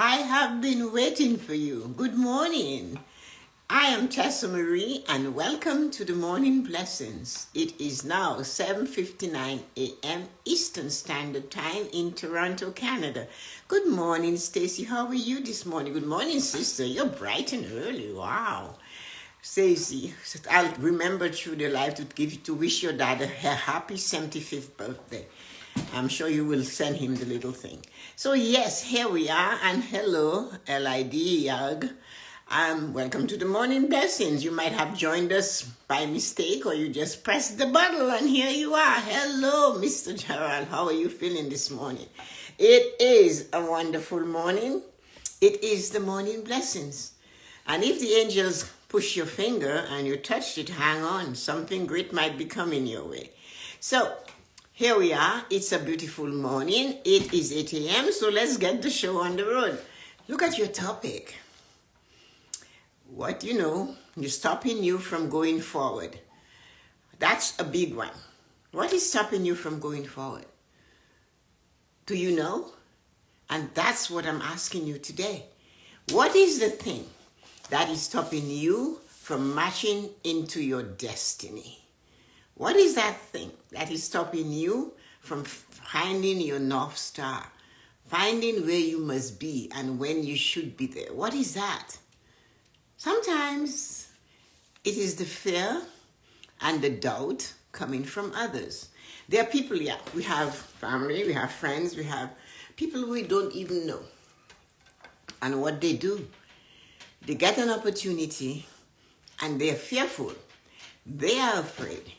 I have been waiting for you. Good morning. I am Tessa-Marie and welcome to the Morning Blessings. It is now 7:59 a.m. Eastern Standard Time in Toronto, Canada. Good morning, Stacy. How are you this morning? Good morning, sister. You're bright and early. Wow. Stacy, I'll remember through the life to wish your dad a happy 75th birthday. I'm sure you will send him the little thing. So yes, here we are, and hello, LID Yag. Welcome to the Morning Blessings. You might have joined us by mistake, or you just pressed the button, and here you are. Hello, Mr. Gerald. How are you feeling this morning? It is a wonderful morning. It is the Morning Blessings. And if the angels push your finger and you touched it, hang on. Something great might be coming your way. So, here we are. It's a beautiful morning. It is 8 a.m. So let's get the show on the road. Look at your topic. What is stopping you from going forward? That's a big one. What is stopping you from going forward? Do you know? And that's what I'm asking you today. What is the thing that is stopping you from marching into your destiny? What is that thing that is stopping you from finding your North Star, finding where you must be and when you should be there? What is that? Sometimes it is the fear and the doubt coming from others. There are people, we have family, we have friends, we have people we don't even know. And what they do, they get an opportunity and they're fearful. They are afraid.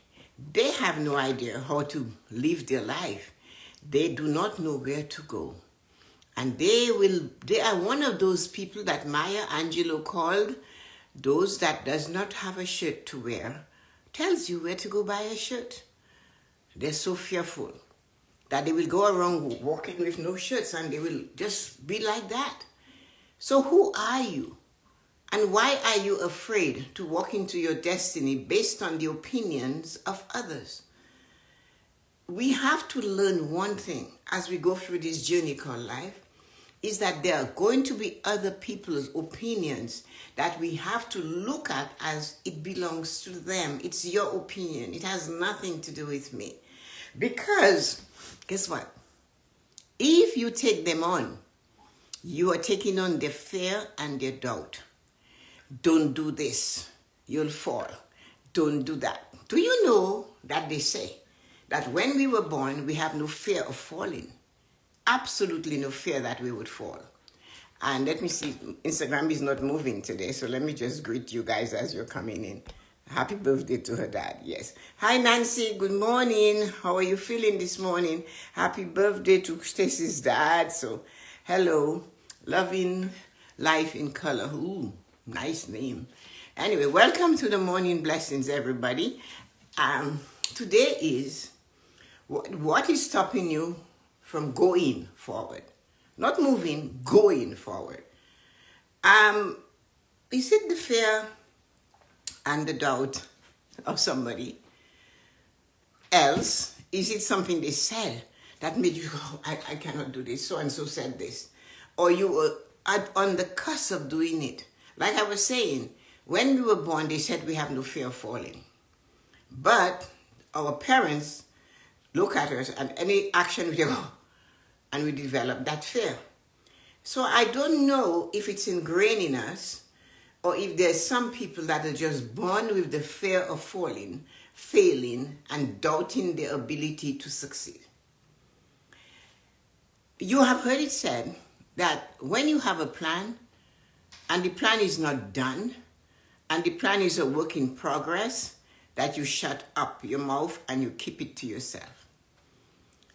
They have no idea how to live their life. They do not know where to go. And they are one of those people that Maya Angelou called those that does not have a shirt to wear, tells you where to go buy a shirt. They're so fearful that they will go around walking with no shirts and they will just be like that. So who are you? And why are you afraid to walk into your destiny based on the opinions of others? We have to learn one thing as we go through this journey called life, is that there are going to be other people's opinions that we have to look at as it belongs to them. It's your opinion. It has nothing to do with me. Because, guess what? If you take them on, you are taking on their fear and their doubt. Don't do this, you'll fall. Don't do that. Do you know that they say that when we were born, we have no fear of falling? Absolutely no fear that we would fall. And let me see, Instagram is not moving today, so let me just greet you guys as you're coming in. Happy birthday to her dad, yes. Hi, Nancy, good morning. How are you feeling this morning? Happy birthday to Stacy's dad. So, hello, loving life in color. Ooh. Nice name. Anyway, welcome to the Morning Blessings, everybody. Today is what is stopping you from going forward? Not moving, going forward. Is it the fear and the doubt of somebody else? Is it something they said that made you go, I cannot do this, so and so said this? Or you were on the cusp of doing it? Like I was saying, when we were born, they said we have no fear of falling. But our parents look at us and any action we do, and we develop that fear. So I don't know if it's ingrained in us or if there's some people that are just born with the fear of falling, failing, and doubting their ability to succeed. You have heard it said that when you have a plan, and the plan is not done, and the plan is a work in progress, that you shut up your mouth and you keep it to yourself.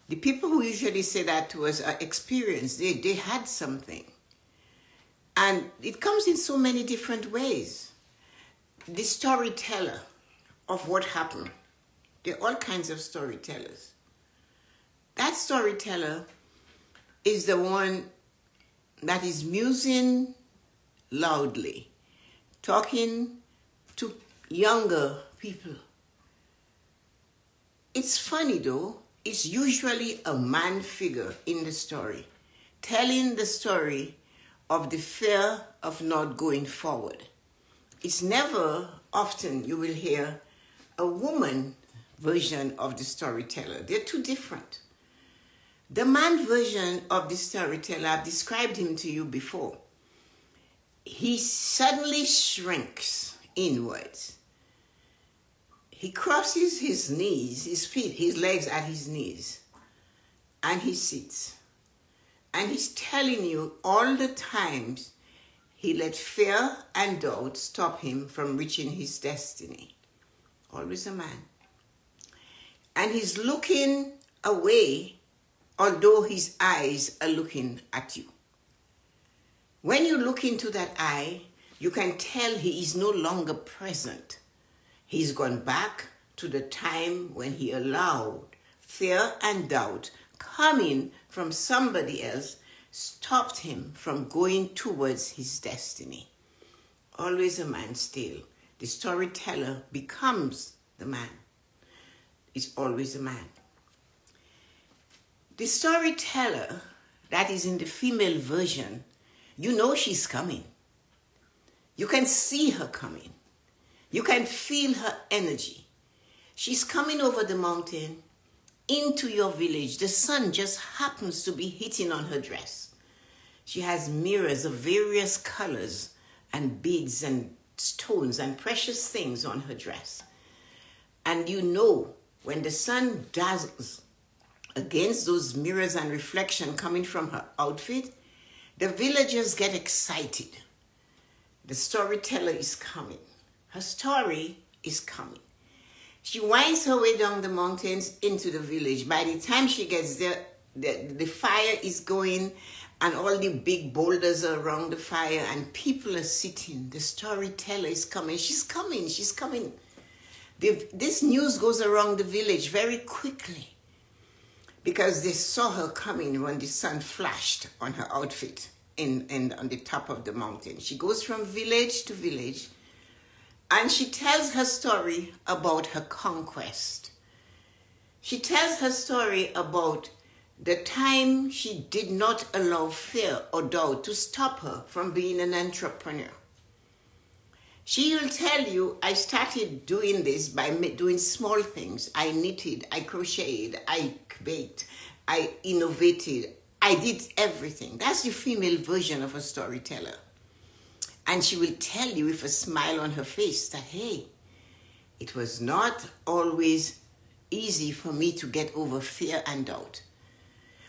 The people who usually say that to us are experienced. They had something. And it comes in so many different ways. The storyteller of what happened. There are all kinds of storytellers. That storyteller is the one that is musing loudly, talking to younger people. It's funny though, it's usually a man figure in the story, telling the story of the fear of not going forward. It's never often you will hear a woman version of the storyteller. They're two different. The man version of the storyteller, I've described him to you before. He suddenly shrinks inwards. He crosses his knees, his feet, his legs at his knees, and he sits. And he's telling you all the times he let fear and doubt stop him from reaching his destiny. Always a man. And he's looking away, although his eyes are looking at you. When you look into that eye, you can tell he is no longer present. He's gone back to the time when he allowed fear and doubt coming from somebody else stopped him from going towards his destiny. Always a man still. The storyteller becomes the man. It's always a man. The storyteller that is in the female version, you know she's coming. You can see her coming. You can feel her energy. She's coming over the mountain into your village. The sun just happens to be hitting on her dress. She has mirrors of various colors and beads and stones and precious things on her dress. And you know when the sun dazzles against those mirrors and reflection coming from her outfit, the villagers get excited. The storyteller is coming. Her story is coming. She winds her way down the mountains into the village. By the time she gets there, the fire is going and all the big boulders are around the fire and people are sitting. The storyteller is coming. She's coming. She's coming. This news goes around the village very quickly because they saw her coming when the sun flashed on her outfit on the top of the mountain. She goes from village to village and she tells her story about her conquest. She tells her story about the time she did not allow fear or doubt to stop her from being an entrepreneur. She will tell you, I started doing this by doing small things. I knitted, I crocheted, I baked, I innovated. I did everything. That's the female version of a storyteller. And she will tell you with a smile on her face that, hey, it was not always easy for me to get over fear and doubt.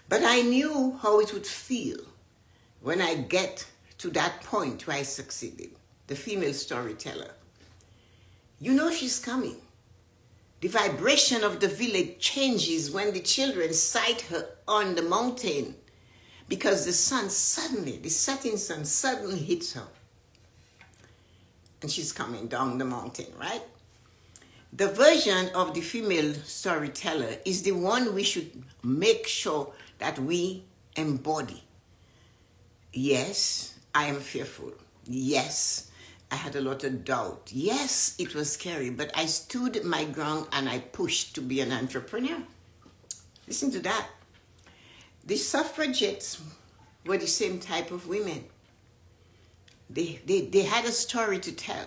But I knew how it would feel when I get to that point where I succeeded. The female storyteller. You know she's coming. The vibration of the village changes when the children sight her on the mountain because the setting sun suddenly hits her. And she's coming down the mountain, right? The version of the female storyteller is the one we should make sure that we embody. Yes, I am fearful. Yes, I had a lot of doubt. Yes, it was scary, but I stood my ground and I pushed to be an entrepreneur. Listen to that. The suffragettes were the same type of women. They had a story to tell.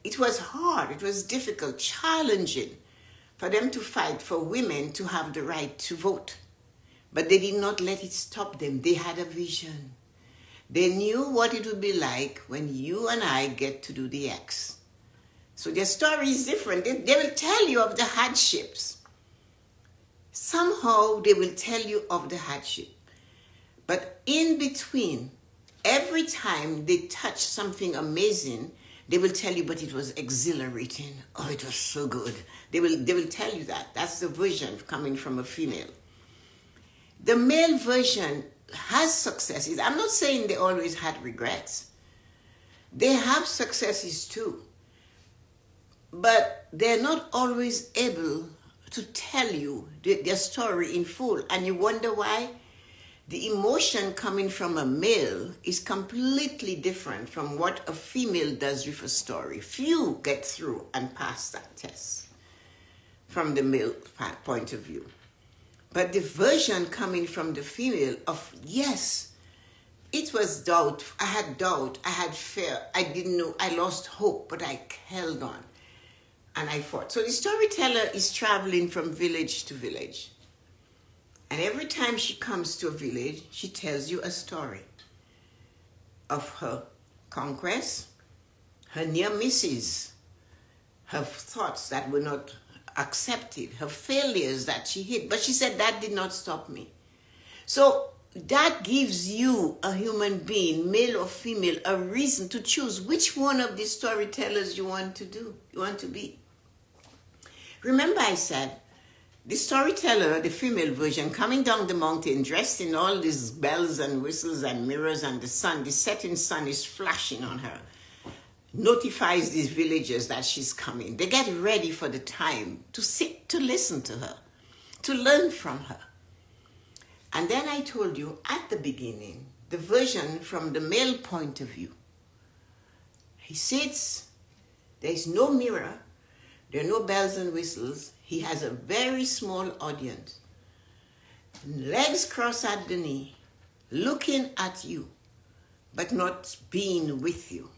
It was hard, it was difficult, challenging for them to fight for women to have the right to vote. But they did not let it stop them. They had a vision. They knew what it would be like when you and I get to do the X. So their story is different. They will tell you of the hardships. Somehow they will tell you of the hardship. But in between, every time they touch something amazing, they will tell you, but it was exhilarating. Oh, it was so good. They will tell you that. That's the version coming from a female. The male version has successes. I'm not saying they always had regrets. They have successes too. But they're not always able to tell you their story in full. And you wonder why? The emotion coming from a male is completely different from what a female does with a story. Few get through and pass that test from the male point of view. But the version coming from the female of, yes, it was doubt. I had doubt. I had fear. I didn't know. I lost hope, but I held on. And I fought. So the storyteller is traveling from village to village. And every time she comes to a village, she tells you a story of her conquest, her near misses, her thoughts that were not accepted, her failures that she hid. But she said that did not stop me. So that gives you, a human being, male or female, a reason to choose which one of these storytellers you want to be. Remember I said, the storyteller, the female version, coming down the mountain dressed in all these bells and whistles and mirrors, and the setting sun is flashing on her, notifies these villagers that she's coming. They get ready for the time to sit, to listen to her, to learn from her. And then I told you at the beginning, the version from the male point of view. He sits, there's no mirror, there are no bells and whistles. He has a very small audience. Legs crossed at the knee, looking at you, but not being with you,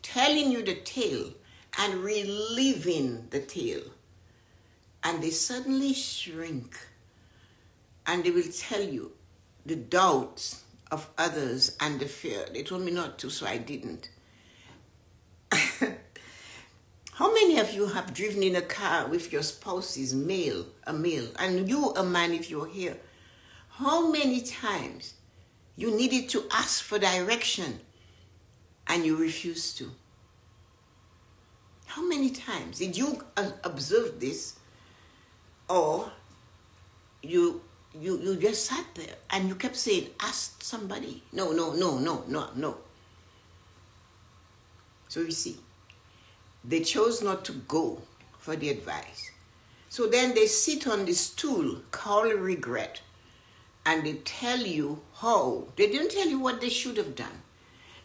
telling you the tale and reliving the tale. And they suddenly shrink, and they will tell you the doubts of others and the fear. They told me not to, so I didn't. How many of you have driven in a car with your spouses, a male, and you a man if you're here? How many times you needed to ask for direction and you refused to? How many times did you observe this, or you just sat there and you kept saying, ask somebody? No. So you see, they chose not to go for the advice. So then they sit on the stool called regret, and they tell you how. They didn't tell you what they should have done.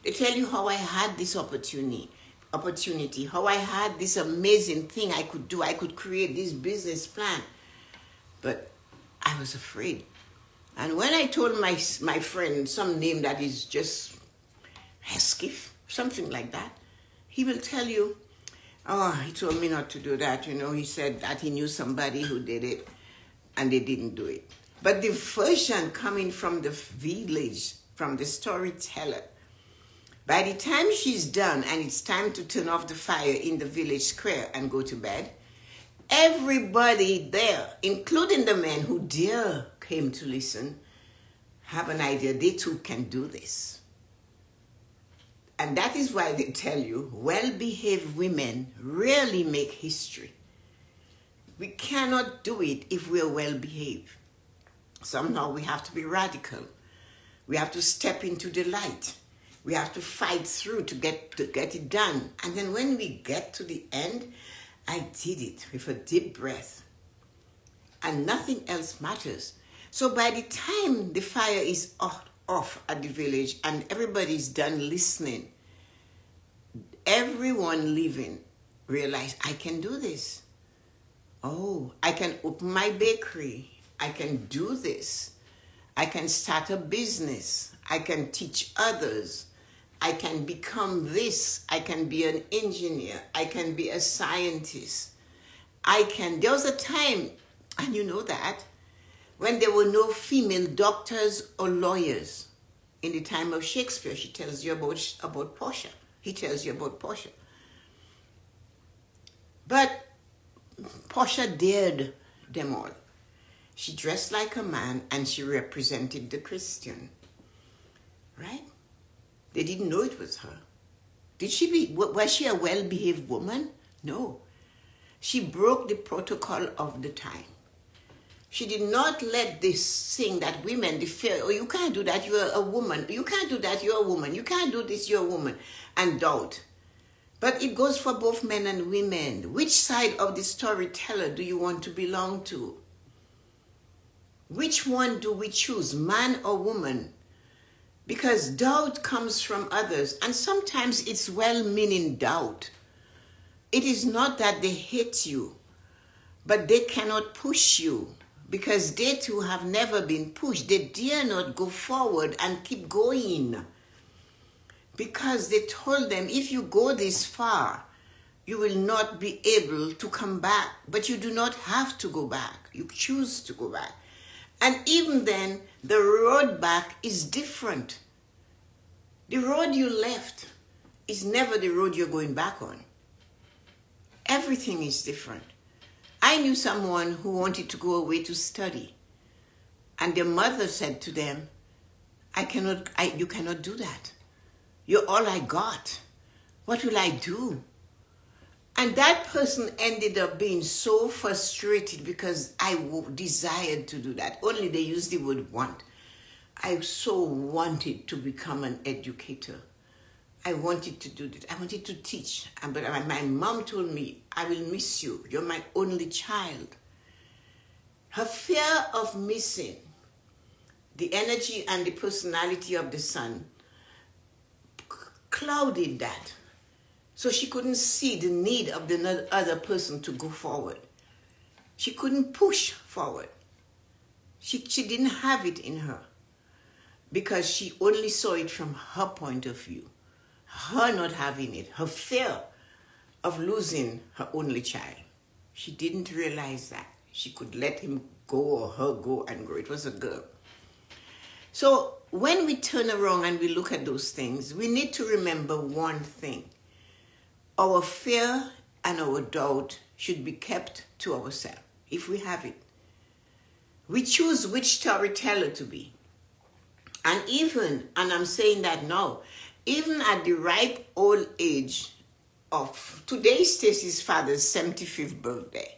They tell you how I had this opportunity, how I had this amazing thing I could do. I could create this business plan. But I was afraid. And when I told my friend some name that is just Heskif, something like that, he will tell you, oh, he told me not to do that. He said that he knew somebody who did it and they didn't do it. But the version coming from the village, from the storyteller, by the time she's done and it's time to turn off the fire in the village square and go to bed, everybody there, including the men who came to listen, have an idea they too can do this. And that is why they tell you, well-behaved women rarely make history. We cannot do it if we're well-behaved. Somehow we have to be radical. We have to step into the light. We have to fight through to get it done. And then when we get to the end, I did it with a deep breath. And nothing else matters. So by the time the fire is off at the village and everybody's done listening, everyone leaving realize, I can do this. Oh, I can open my bakery. I can do this. I can start a business. I can teach others. I can become this. I can be an engineer. I can be a scientist. There was a time, and you know that, when there were no female doctors or lawyers. In the time of Shakespeare, she tells you about Portia. He tells you about Portia. But Portia dared them all. She dressed like a man and she represented the Christian. Right? They didn't know it was her. Was she a well-behaved woman? No. She broke the protocol of the time. She did not let this thing that women, the fear, oh, you can't do that, you're a woman. You can't do that, you're a woman. You can't do this, you're a woman. And doubt. But it goes for both men and women. Which side of the storyteller do you want to belong to? Which one do we choose, man or woman? Because doubt comes from others, and sometimes it's well-meaning doubt. It is not that they hate you, but they cannot push you because they too have never been pushed. They dare not go forward and keep going because they told them, if you go this far, you will not be able to come back. But you do not have to go back. You choose to go back. And even then, the road back is different. The road you left is never the road you're going back on. Everything is different. I knew someone who wanted to go away to study. And their mother said to them, you cannot do that. You're all I got. What will I do? And that person ended up being so frustrated because I desired to do that. Only they used the word want. I so wanted to become an educator. I wanted to do this. I wanted to teach. But my mom told me, I will miss you. You're my only child. Her fear of missing the energy and the personality of the son clouded that. So she couldn't see the need of the other person to go forward. She couldn't push forward. She didn't have it in her because she only saw it from her point of view. Her not having it, her fear of losing her only child. She didn't realize that she could let him go or her go and grow. It was a girl. So when we turn around and we look at those things, we need to remember one thing. Our fear and our doubt should be kept to ourselves, if we have it. We choose which storyteller to be. And I'm saying that now, even at the ripe old age of today, Stacy's father's 75th birthday.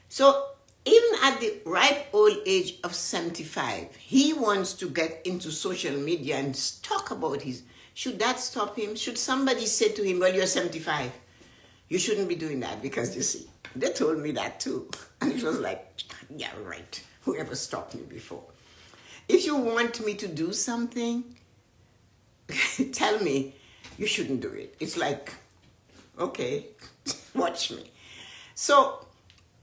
So even at the ripe old age of 75, he wants to get into social media and talk about should that stop him? Should somebody say to him, well, you're 75. You shouldn't be doing that because, you see, they told me that too. And it was like, yeah, right. Whoever stopped me before. If you want me to do something, tell me you shouldn't do it. It's like, okay, watch me. So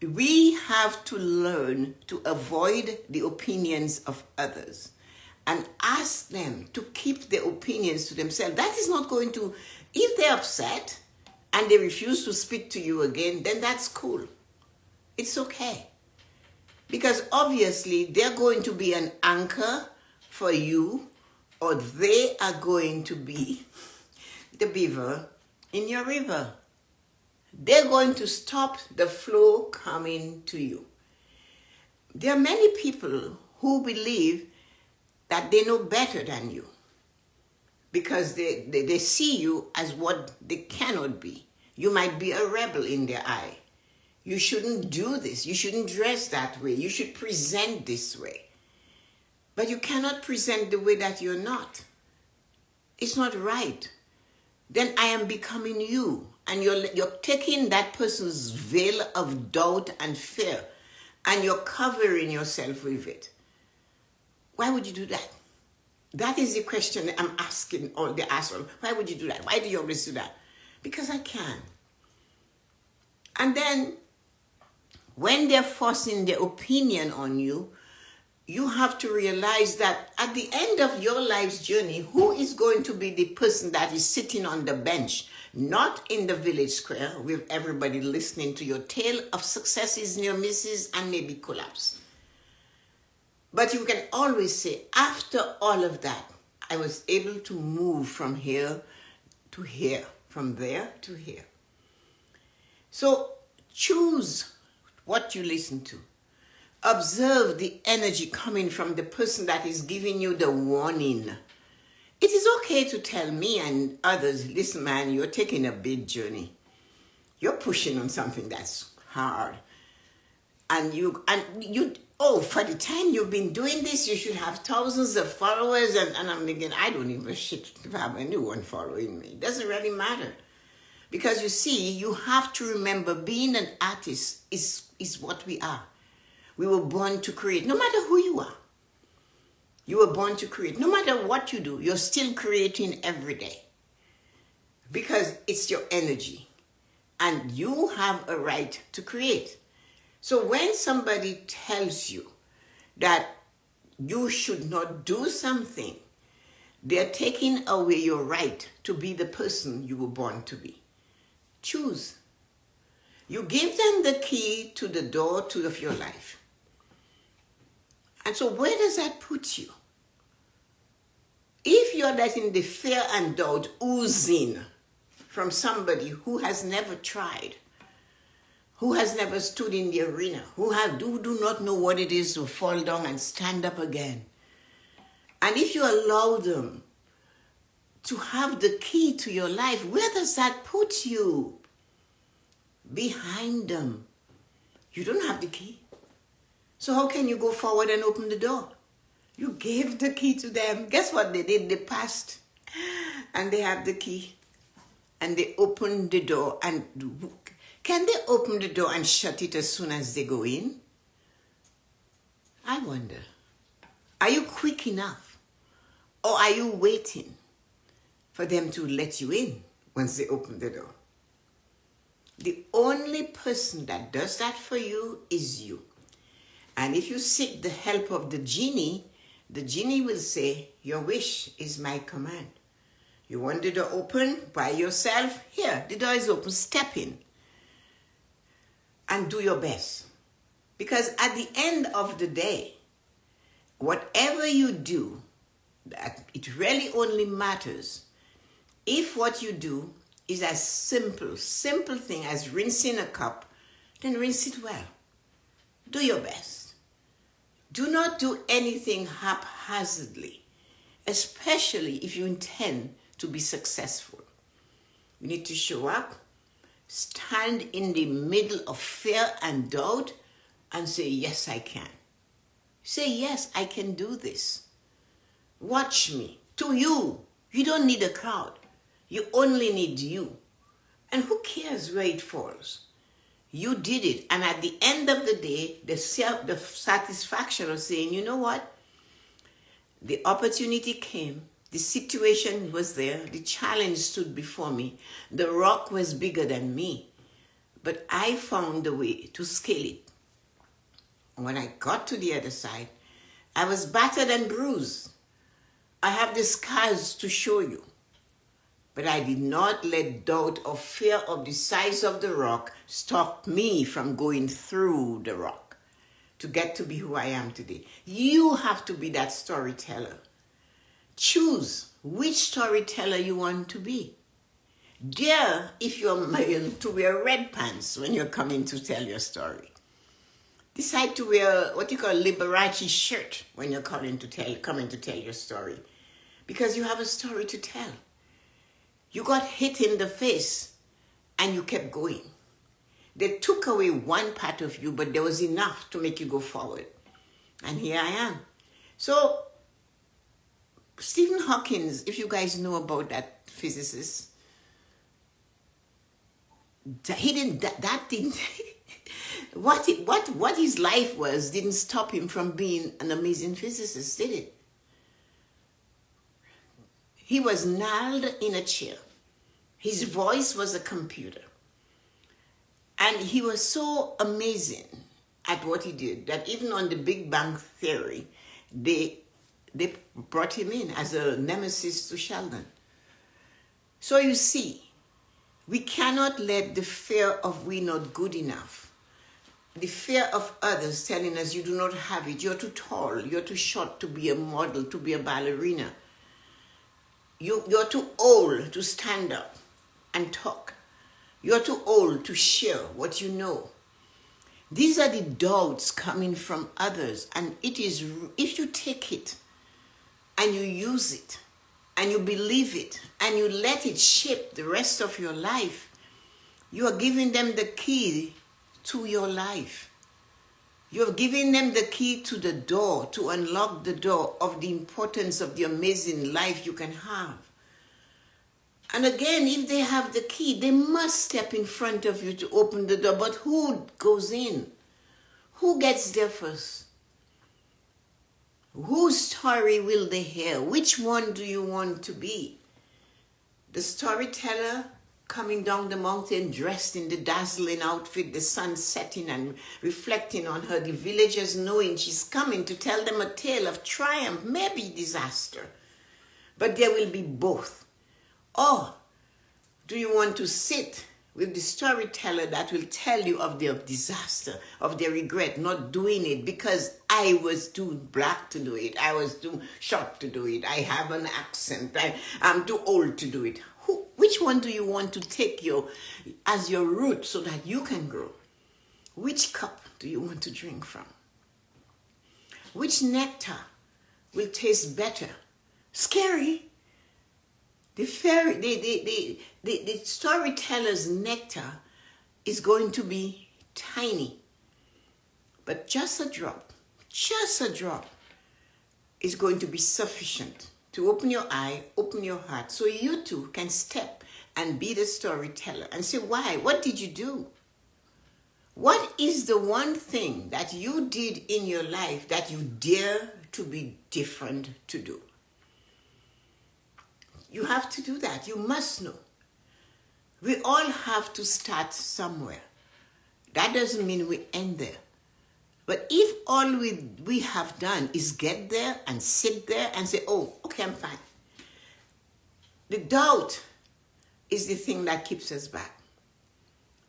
we have to learn to avoid the opinions of others and ask them to keep their opinions to themselves. That is not going to, if they're upset and they refuse to speak to you again, then that's cool. It's okay. Because obviously they're going to be an anchor for you, or they are going to be the beaver in your river. They're going to stop the flow coming to you. There are many people who believe that they know better than you because they see you as what they cannot be. You might be a rebel in their eye. You shouldn't do this. You shouldn't dress that way. You should present this way. But you cannot present the way that you're not. It's not right. Then I am becoming you. And you're taking that person's veil of doubt and fear and you're covering yourself with it. Why would you do that? That is the question I'm asking all the assholes. Why would you do that? Why do you always do that? Because I can. And then when they're forcing their opinion on you, you have to realize that at the end of your life's journey, who is going to be the person that is sitting on the bench, not in the village square with everybody listening to your tale of successes, near misses, and maybe collapse. But you can always say, after all of that, I was able to move from here to here, from there to here. So choose what you listen to. Observe the energy coming from the person that is giving you the warning. It is okay to tell me and others, listen, man, you're taking a big journey. You're pushing on something that's hard. And for the time you've been doing this, you should have thousands of followers. And I'm thinking, I don't even have anyone following me. It doesn't really matter. Because you see, you have to remember being an artist is what we are. We were born to create, no matter who you are. You were born to create. No matter what you do, you're still creating every day. Because it's your energy. And you have a right to create. So when somebody tells you that you should not do something, They're taking away your right to be the person you were born to be. Choose. You give them the key to the door of your life. And so where does that put you? If you're letting the fear and doubt ooze in from somebody who has never tried, who has never stood in the arena, who do not know what it is to fall down and stand up again, and if you allow them to have the key to your life, where does that put you? Behind them. You don't have the key. So how can you go forward and open the door? You gave the key to them. Guess what they did? They passed. And they have the key. And they opened the door. And can they open the door and shut it as soon as they go in? I wonder. Are you quick enough? Or are you waiting for them to let you in once they open the door? The only person that does that for you is you. And if you seek the help of the genie will say, your wish is my command. You want the door open by yourself? Here, the door is open. Step in and do your best. Because at the end of the day, whatever you do, it really only matters if what you do is as simple thing as rinsing a cup, then rinse it well. Do your best. Do not do anything haphazardly, especially if you intend to be successful. You need to show up, stand in the middle of fear and doubt, and say, yes, I can. Say, yes, I can do this. Watch me. To you. You don't need a crowd. You only need you. And who cares where it falls? You did it. And at the end of the day, the satisfaction of saying, you know what? The opportunity came. The situation was there. The challenge stood before me. The rock was bigger than me. But I found a way to scale it. When I got to the other side, I was battered and bruised. I have the scars to show you. But I did not let doubt or fear of the size of the rock stop me from going through the rock to get to be who I am today. You have to be that storyteller. Choose which storyteller you want to be. Dare, if you're male, to wear red pants when you're coming to tell your story. Decide to wear what you call Liberace shirt when you're coming to tell your story. Because you have a story to tell. You got hit in the face and you kept going. They took away one part of you, but there was enough to make you go forward. And here I am. So, Stephen Hawking, if you guys know about that physicist, what his life was didn't stop him from being an amazing physicist, did it? He was nailed in a chair. His voice was a computer. And he was so amazing at what he did that even on the Big Bang Theory, they brought him in as a nemesis to Sheldon. So you see, we cannot let the fear of we're not good enough, the fear of others telling us you do not have it, you're too tall, you're too short to be a model, to be a ballerina. You're too old to stand up and talk. You're too old to share what you know. These are the doubts coming from others. And it is, if you take it and you use it and you believe it and you let it shape the rest of your life, you are giving them the key to your life. You're giving them the key to the door, to unlock the door of the importance of the amazing life you can have. And again, if they have the key, they must step in front of you to open the door. But who goes in? Who gets there first? Whose story will they hear? Which one do you want to be? The storyteller coming down the mountain dressed in the dazzling outfit, the sun setting and reflecting on her, the villagers knowing she's coming to tell them a tale of triumph, maybe disaster. But there will be both. Or do you want to sit with the storyteller that will tell you of their disaster, of their regret not doing it because I was too black to do it, I was too short to do it, I have an accent, I'm too old to do it. Which one do you want to take as your root so that you can grow? Which cup do you want to drink from? Which nectar will taste better? Scary. The storyteller's nectar is going to be tiny, but just a drop is going to be sufficient to open your eye, open your heart, so you too can step and be the storyteller and say, why? What did you do? What is the one thing that you did in your life that you dare to be different to do? You have to do that. You must know. We all have to start somewhere. That doesn't mean we end there. But if all we have done is get there and sit there and say, oh, okay, I'm fine. The doubt is the thing that keeps us back.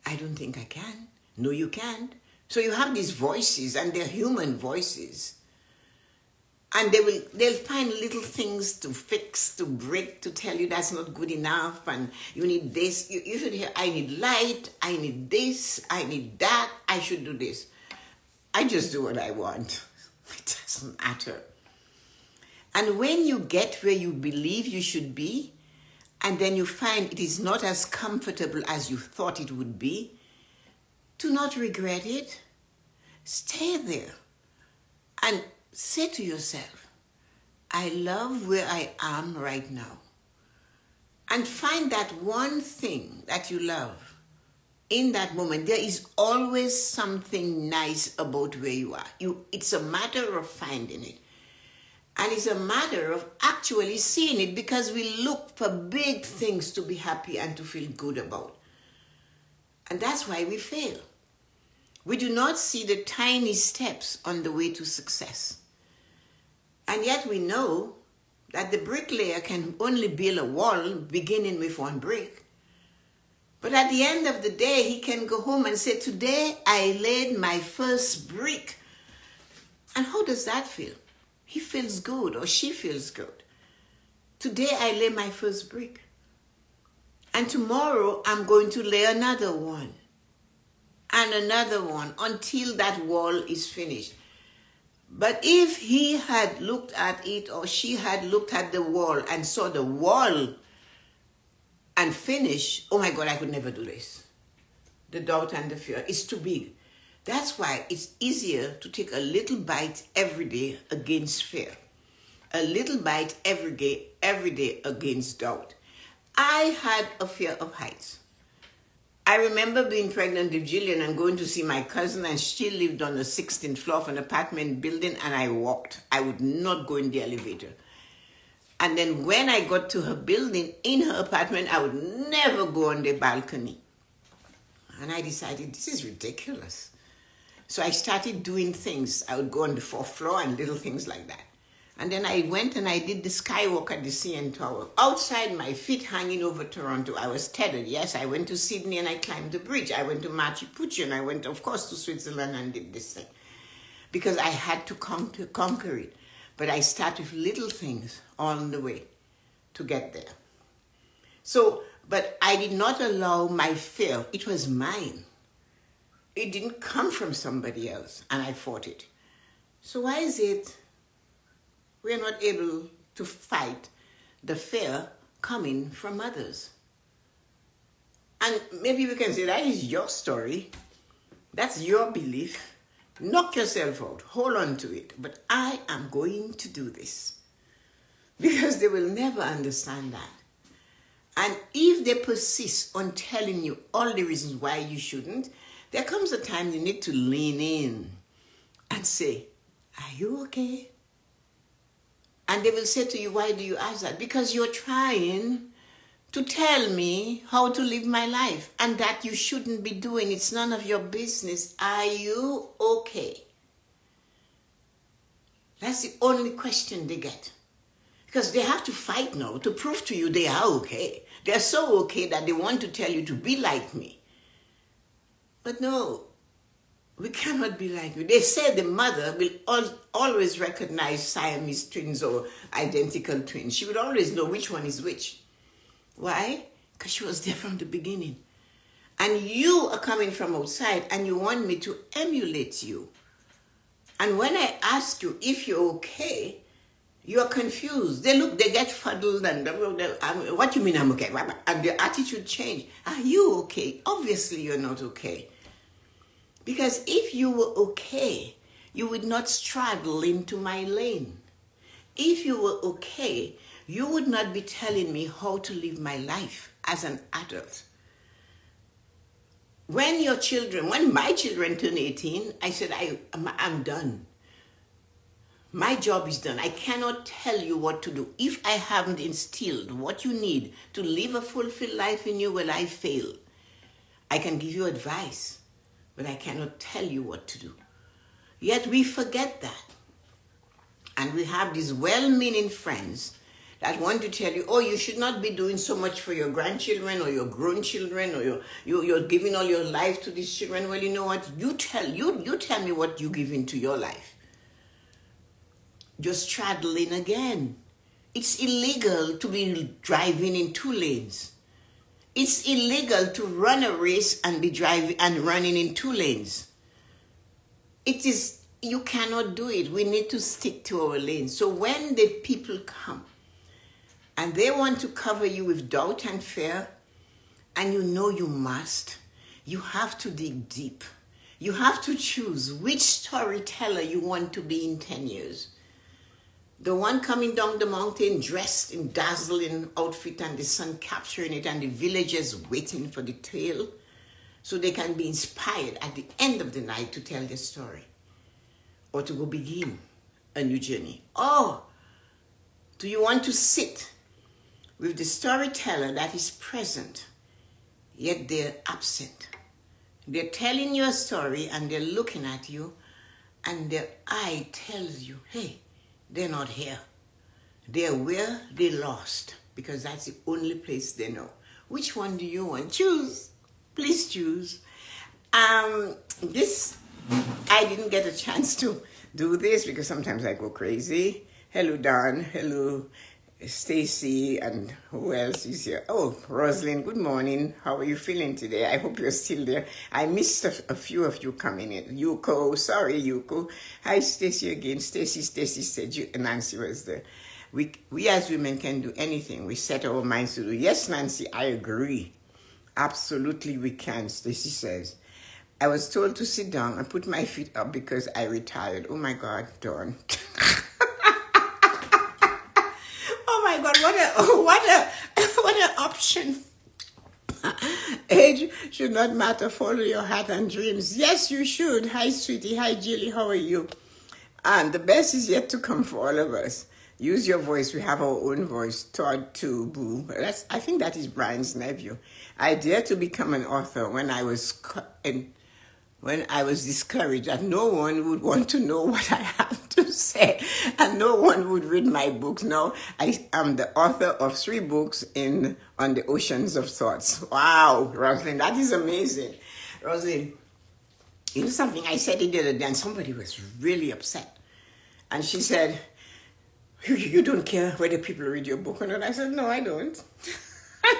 I don't think I can. No, you can't. So you have these voices, and they're human voices. And they'll find little things to fix, to break, to tell you that's not good enough, and you need this. You should hear, I need light, I need this, I need that, I should do this. I just do what I want. It doesn't matter. And when you get where you believe you should be, and then you find it is not as comfortable as you thought it would be, do not regret it. Stay there and say to yourself, I love where I am right now. And find that one thing that you love in that moment. There is always something nice about where you are. It's a matter of finding it. And it's a matter of actually seeing it, because we look for big things to be happy and to feel good about. And that's why we fail. We do not see the tiny steps on the way to success. And yet we know that the bricklayer can only build a wall beginning with one brick. But at the end of the day, he can go home and say, today I laid my first brick. And how does that feel? He feels good, or she feels good. Today I lay my first brick. And tomorrow I'm going to lay another one. And another one, until that wall is finished. But if he had looked at it, or she had looked at the wall and saw the wall and finished, oh my God, I could never do this. The doubt and the fear is too big. That's why it's easier to take a little bite every day against fear. A little bite every day against doubt. I had a fear of heights. I remember being pregnant with Jillian and going to see my cousin, and she lived on the 16th floor of an apartment building, and I walked. I would not go in the elevator. And then when I got to her building, in her apartment, I would never go on the balcony. And I decided, this is ridiculous. So I started doing things. I would go on the 4th floor and little things like that. And then I went and I did the skywalk at the CN Tower. Outside, my feet hanging over Toronto. I was tethered. Yes, I went to Sydney and I climbed the bridge. I went to Machu Picchu and I went, of course, to Switzerland and did this thing. Because I had to conquer it. But I started with little things on the way to get there. So, but I did not allow my fear. It was mine. It didn't come from somebody else, and I fought it. So why is it we're not able to fight the fear coming from others? And maybe we can say, that is your story. That's your belief. Knock yourself out. Hold on to it. But I am going to do this. Because they will never understand that. And if they persist on telling you all the reasons why you shouldn't, there comes a time you need to lean in and say, are you okay? And they will say to you, why do you ask that? Because you're trying to tell me how to live my life, and that you shouldn't be doing. It's none of your business. Are you okay? That's the only question they get. Because they have to fight now to prove to you they are okay. They're so okay that they want to tell you to be like me. But no, we cannot be like you. They say the mother will always recognize Siamese twins or identical twins. She would always know which one is which. Why? Because she was there from the beginning. And you are coming from outside and you want me to emulate you. And when I ask you if you're okay, you're confused. They get fuddled and what do you mean I'm okay? And their attitude change. Are you okay? Obviously you're not okay. Because if you were okay, you would not straddle into my lane. If you were okay, you would not be telling me how to live my life as an adult. When my children turned 18, I said, I'm done. My job is done. I cannot tell you what to do. If I haven't instilled what you need to live a fulfilled life in you, well, I fail. I can give you advice, but I cannot tell you what to do. Yet we forget that. And we have these well-meaning friends that want to tell you, oh, you should not be doing so much for your grandchildren or your grown children, or you're giving all your life to these children. Well, you know what? You tell me what you give into your life. You're straddling again. It's illegal to be driving in 2 lanes. It's illegal to run a race and be driving and running in 2 lanes. You cannot do it. We need to stick to our lanes. So when the people come and they want to cover you with doubt and fear, and you know you must, you have to dig deep. You have to choose which storyteller you want to be in 10 years. The one coming down the mountain dressed in dazzling outfit and the sun capturing it and the villagers waiting for the tale so they can be inspired at the end of the night to tell their story or to go begin a new journey. Or do you want to sit with the storyteller that is present, yet they're absent? They're telling you a story and they're looking at you and their eye tells you, hey, they're not here. They're where they lost, because that's the only place they know. Which one do you want? Choose. Please choose. I didn't get a chance to do this because sometimes I go crazy. Hello, Don. Hello, Stacy. And who else is here? Oh, Rosalind, good morning. How are you feeling today? I hope you're still there. I missed a few of you coming in. Yuko, sorry, Yuko. Hi, Stacy again. Stacy said Nancy was there. We as women can do anything. We set our minds to do. Yes, Nancy, I agree. Absolutely we can, Stacy says. I was told to sit down and put my feet up because I retired. Oh my God, Dawn. Oh my God, what an option. Age should not matter. Follow your heart and dreams. Yes, you should. Hi, sweetie. Hi, Jilly. How are you? And the best is yet to come for all of us. Use your voice. We have our own voice. Todd too, boo. I think that is Brian's nephew. I dared to become an author when I was discouraged that no one would want to know what I have to say and no one would read my books. Now I am the author of 3 books on the oceans of thoughts. Wow, Rosalind, that is amazing. Rosalind, you know something? I said it the other day and somebody was really upset. And she said, you don't care whether people read your book or not. I said, no, I don't.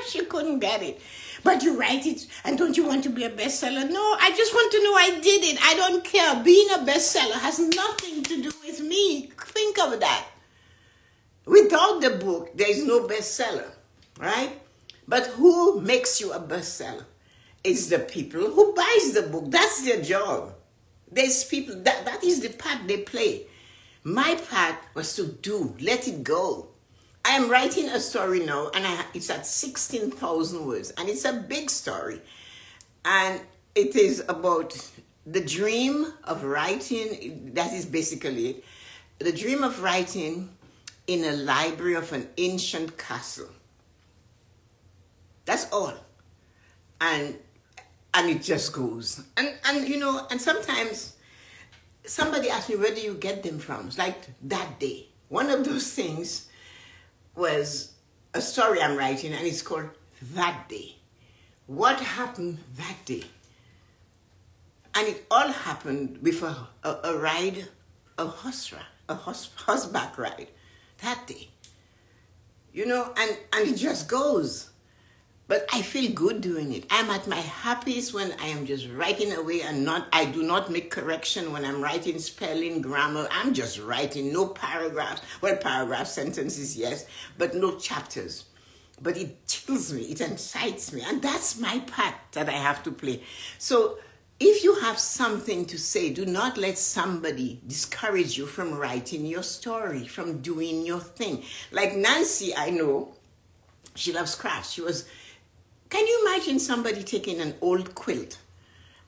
She couldn't get it. But you write it, and don't you want to be a bestseller? No, I just want to know I did it. I don't care. Being a bestseller has nothing to do with me. Think of that. Without the book, there is no bestseller, right? But who makes you a bestseller? It's the people who buys the book. That's their job. There's people, that is the part they play. My part was to let it go. I am writing a story now, and it's at 16,000 words, and it's a big story. And it is about the dream of writing. That is basically it. The dream of writing in a library of an ancient castle. That's all. And it just goes. And you know, and sometimes somebody asks me, where do you get them from? It's like that day. One of those things was a story I'm writing, and it's called That Day. What happened that day? And it all happened with a ride, a horseback ride that day. You know, and it just goes. But I feel good doing it. I'm at my happiest when I am just writing away and I do not make correction when I'm writing spelling, grammar. I'm just writing, no paragraphs. Well, paragraphs, sentences, yes, but no chapters. But it tickles me, it incites me, and that's my part that I have to play. So if you have something to say, do not let somebody discourage you from writing your story, from doing your thing. Like Nancy, I know, she loves crafts. Can you imagine somebody taking an old quilt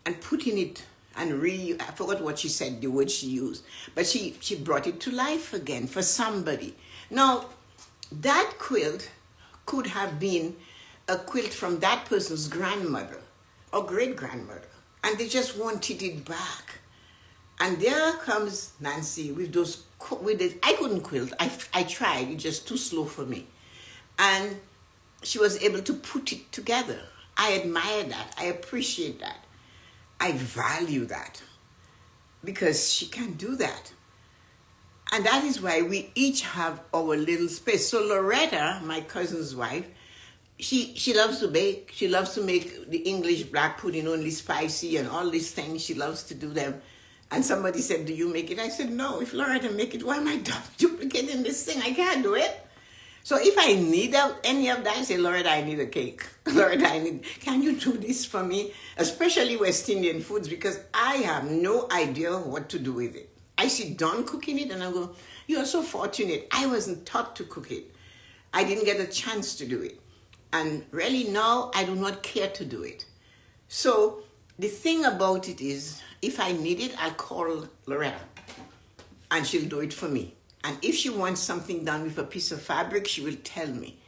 and putting it and I forgot what she said, the word she used, but she brought it to life again for somebody. Now, that quilt could have been a quilt from that person's grandmother or great-grandmother, and they just wanted it back. And there comes Nancy with it. I couldn't quilt. I tried. It's just too slow for me. And she was able to put it together. I admire that. I appreciate that. I value that because she can do that. And that is why we each have our little space. So Loretta, my cousin's wife, she loves to bake. She loves to make the English black pudding, only spicy, and all these things. She loves to do them. And somebody said, do you make it? I said, no. If Loretta make it, why am I duplicating this thing? I can't do it. So if I need any of that, I say, Loretta, I need a cake. Loretta, can you do this for me? Especially West Indian foods, because I have no idea what to do with it. I see Dawn cooking it and I go, you are so fortunate. I wasn't taught to cook it. I didn't get a chance to do it. And really now I do not care to do it. So the thing about it is, if I need it, I'll call Loretta and she'll do it for me. And if she wants something done with a piece of fabric, she will tell me.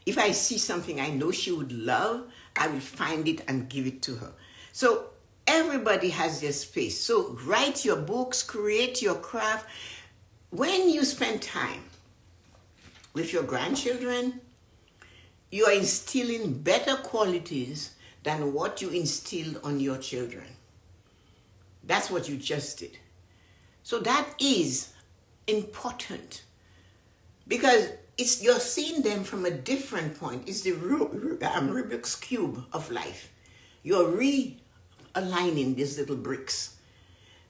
If I see something I know she would love, I will find it and give it to her. So everybody has their space. So write your books, create your craft. When you spend time with your grandchildren, you are instilling better qualities than what you instilled on your children. That's what you just did. So that is important because you're seeing them from a different point. It's the Rubik's Cube of life. You're realigning these little bricks.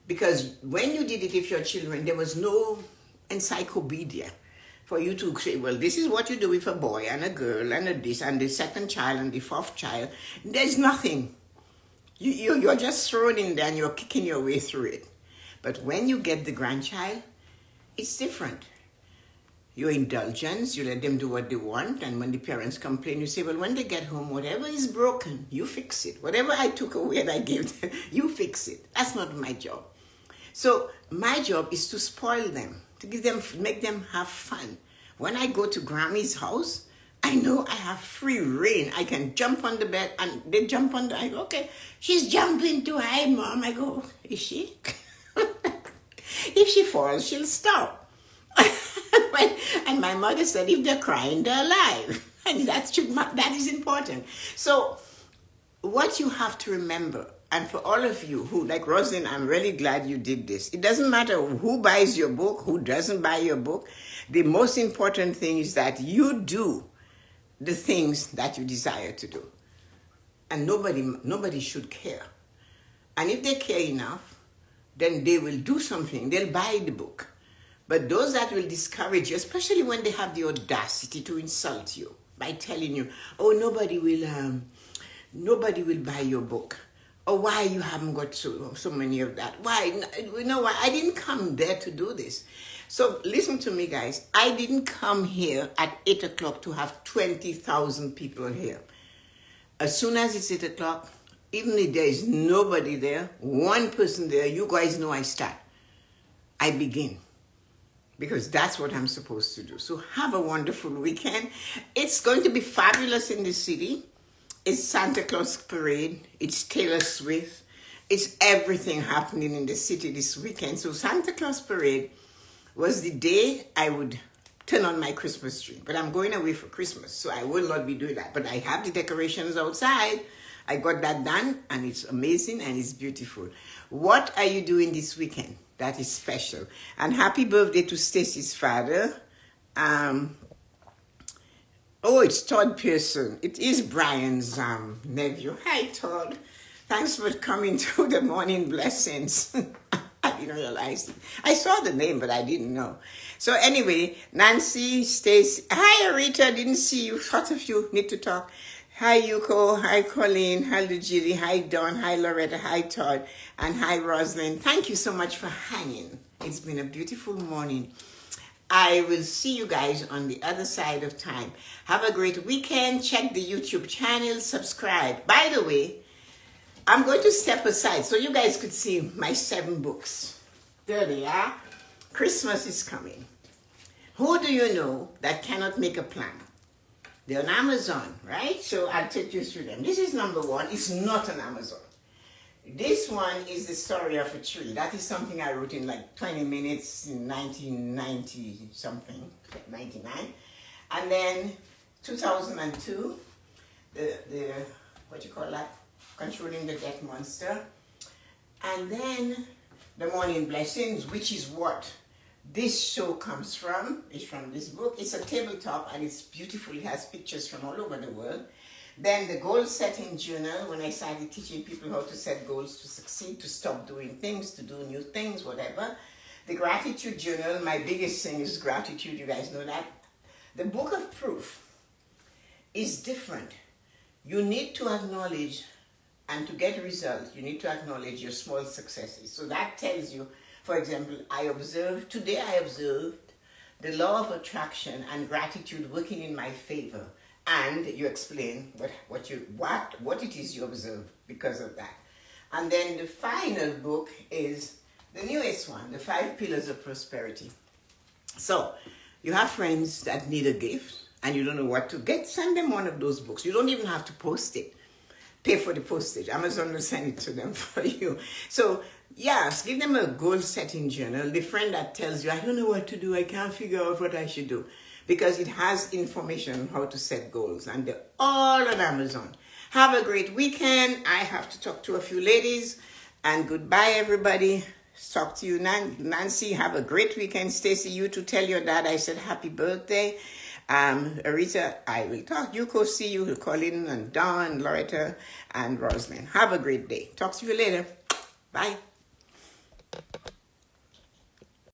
Because when you did it with your children, there was no encyclopedia for you to say, well, this is what you do with a boy and a girl and a this and the second child and the fourth child. There's nothing. You're just thrown in there and you're kicking your way through it. But when you get the grandchild, it's different. Your indulgence, you let them do what they want, and when the parents complain, you say, well, when they get home, whatever is broken, you fix it. Whatever I took away and I gave them, you fix it. That's not my job. So my job is to spoil them, to make them have fun. When I go to Grammy's house, I know I have free reign. I can jump on the bed, and they jump on I go, okay, she's jumping too high, Mom. I go, is she? If she falls, she'll stop. And my mother said, if they're crying, they're alive. And that is important. So what you have to remember, and for all of you who, like Rosalind, I'm really glad you did this. It doesn't matter who buys your book, who doesn't buy your book. The most important thing is that you do the things that you desire to do. And nobody should care. And if they care enough, then they will do something. They'll buy the book. But those that will discourage you, especially when they have the audacity to insult you by telling you, oh, nobody will buy your book. Or why you haven't got so many of that. Why? You know why? I didn't come there to do this. So listen to me, guys. I didn't come here at 8 o'clock to have 20,000 people here. As soon as it's 8 o'clock, even if there is nobody there, one person there, you guys know I start. I begin. Because that's what I'm supposed to do. So have a wonderful weekend. It's going to be fabulous in the city. It's Santa Claus Parade. It's Taylor Swift. It's everything happening in the city this weekend. So Santa Claus Parade was the day I would turn on my Christmas tree. But I'm going away for Christmas, so I will not be doing that. But I have the decorations outside. I got that done, and it's amazing, and it's beautiful. What are you doing this weekend that is special? And happy birthday to Stacy's father. Oh, it's Todd Pearson. It is Brian's nephew. Hi, Todd. Thanks for coming to the morning blessings. I didn't realize it. I saw the name, but I didn't know. So anyway, Nancy, Stacy. Hi, Arita. Didn't see you. Lots of you need to talk. Hi, Yuko. Hi, Colleen. Hi, Lujili. Hi, Dawn. Hi, Loretta. Hi, Todd. And hi, Rosalind. Thank you so much for hanging. It's been a beautiful morning. I will see you guys on the other side of time. Have a great weekend. Check the YouTube channel. Subscribe. By the way, I'm going to step aside so you guys could see my 7 books. There they are. Christmas is coming. Who do you know that cannot make a plan? They're on Amazon, right? So I'll take you through them. This is number 1. It's not on Amazon. This one is the story of a tree. That is something I wrote in like 20 minutes in 1990 something, 99. And then 2002, the what you call that? Controlling the Death Monster. And then The Morning Blessings, which is what this show comes from. It's from this book. It's a tabletop and it's beautiful. It has pictures from all over the world. Then the Goal Setting Journal, when I started teaching people how to set goals to succeed, to stop doing things, to do new things, whatever. The Gratitude Journal, my biggest thing is gratitude. You guys know that. The Book of Proof is different. You need to acknowledge, and to get results, you need to acknowledge your small successes. So that tells you, for example, today I observed the law of attraction and gratitude working in my favor. And you explain what it is you observe because of that. And then the final book is the newest one, The 5 Pillars of Prosperity. So you have friends that need a gift and you don't know what to get, send them one of those books. You don't even have to post it. Pay for the postage. Amazon will send it to them for you. So yes, give them a goal-setting journal. The friend that tells you, I don't know what to do, I can't figure out what I should do. Because it has information on how to set goals. And they're all on Amazon. Have a great weekend. I have to talk to a few ladies. And goodbye, everybody. Talk to you, Nancy. Have a great weekend. Stacy, you to tell your dad I said happy birthday. Arita, I will talk. Yuko, see you. Colin and Dawn, Loretta, and Rosalind. Have a great day. Talk to you later. Bye.